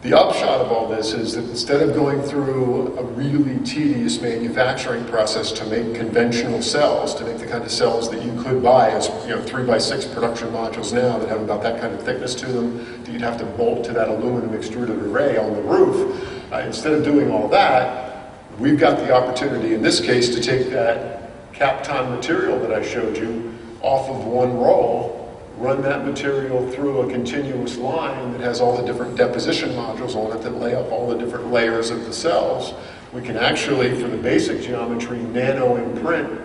The upshot of all this is that instead of going through a really tedious manufacturing process to make conventional cells, to make the kind of cells that you could buy as 3x6 production modules now that have about that kind of thickness to them, that you'd have to bolt to that aluminum extruded array on the roof, instead of doing all that, we've got the opportunity in this case to take that Kapton material that I showed you off of one roll, run that material through a continuous line that has all the different deposition modules on it that lay up all the different layers of the cells. We can actually, for the basic geometry, nano imprint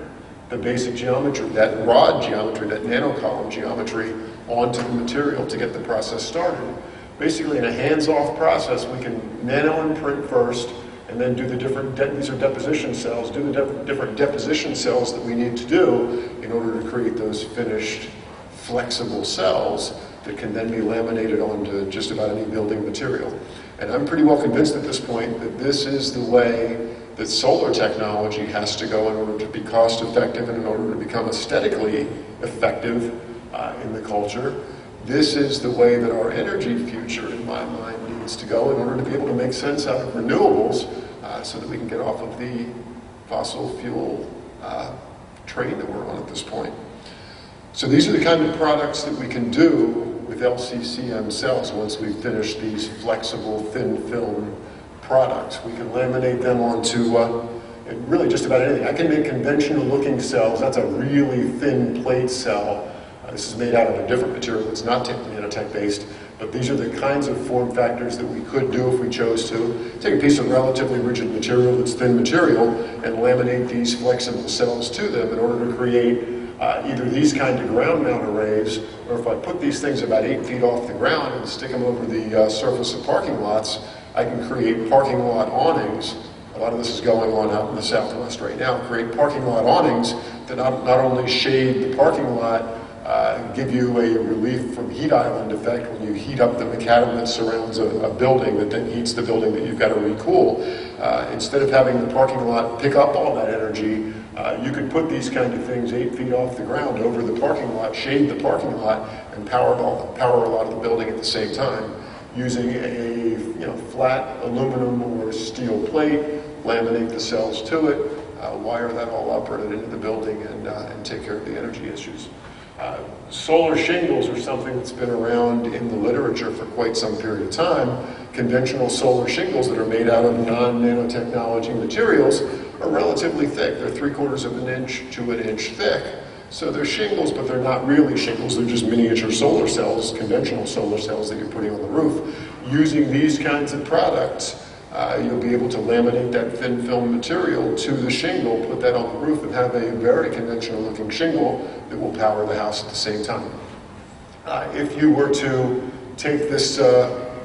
the basic geometry, that rod geometry, that nanocolumn geometry, onto the material to get the process started. Basically, in a hands-off process, we can nano imprint first, and then do the different, these are deposition cells, do the different deposition cells that we need to do in order to create those finished flexible cells that can then be laminated onto just about any building material. And I'm pretty well convinced at this point that this is the way that solar technology has to go in order to be cost effective and in order to become aesthetically effective in the culture. This is the way that our energy future, in my mind, needs to go in order to be able to make sense out of renewables so that we can get off of the fossil fuel train that we're on at this point. So these are the kind of products that we can do with LCCM cells once we finish these flexible thin film products. We can laminate them onto really just about anything. I can make conventional looking cells. That's a really thin plate cell. This is made out of a different material. It's not nanotech based, but these are the kinds of form factors that we could do if we chose to. Take a piece of relatively rigid material that's thin material and laminate these flexible cells to them in order to create either these kind of ground mount arrays, or if I put these things about 8 feet off the ground and stick them over the surface of parking lots, I can create parking lot awnings. A lot of this is going on out in the Southwest right now. Create parking lot awnings that not only shade the parking lot, give you a relief from heat island effect when you heat up the macadam that surrounds a building that then heats the building that you've got to recool. Instead of having the parking lot pick up all that energy, you can put these kind of things 8 feet off the ground over the parking lot, shade the parking lot, and power a lot of the building at the same time using a flat aluminum or steel plate, laminate the cells to it, wire that all up, run it into the building, and take care of the energy issues. Solar shingles are something that's been around in the literature for quite some period of time. Conventional solar shingles that are made out of non-nanotechnology materials are relatively thick. They're 3/4 of an inch to an inch thick. So they're shingles, but they're not really shingles. They're just miniature solar cells, conventional solar cells that you're putting on the roof. Using these kinds of products, you'll be able to laminate that thin film material to the shingle, put that on the roof, and have a very conventional looking shingle that will power the house at the same time. If you were to take this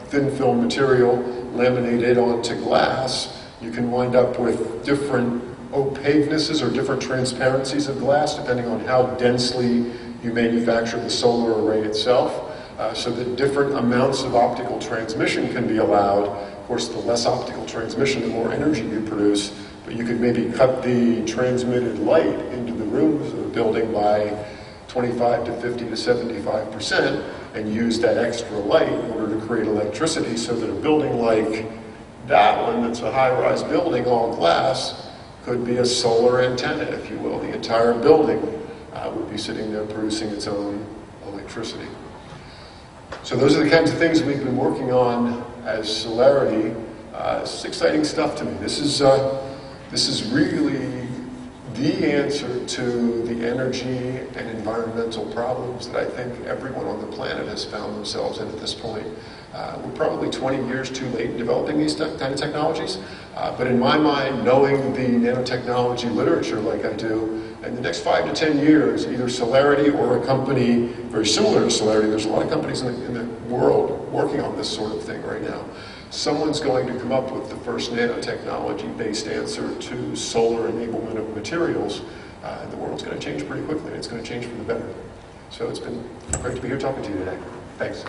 thin film material, laminate it onto glass, you can wind up with different opaquenesses or different transparencies of glass depending on how densely you manufacture the solar array itself, so that different amounts of optical transmission can be allowed. Of course, the less optical transmission, the more energy you produce, but you could maybe cut the transmitted light into the rooms of the building by 25 to 50 to 75% and use that extra light in order to create electricity so that a building like that one, that's a high-rise building, all glass, could be a solar antenna, if you will. The entire building would be sitting there producing its own electricity. So those are the kinds of things we've been working on as Solarity. It's exciting stuff to me. This is really the answer to the energy and environmental problems that I think everyone on the planet has found themselves in at this point. We're probably 20 years too late in developing these kind of technologies, but in my mind, knowing the nanotechnology literature like I do, in the next 5 to 10 years, either Solarity or a company very similar to Solarity, there's a lot of companies in the world working on this sort of thing right now. Someone's going to come up with the first nanotechnology-based answer to solar enablement of materials, and the world's going to change pretty quickly, and it's going to change for the better. So it's been great to be here talking to you today. Thanks.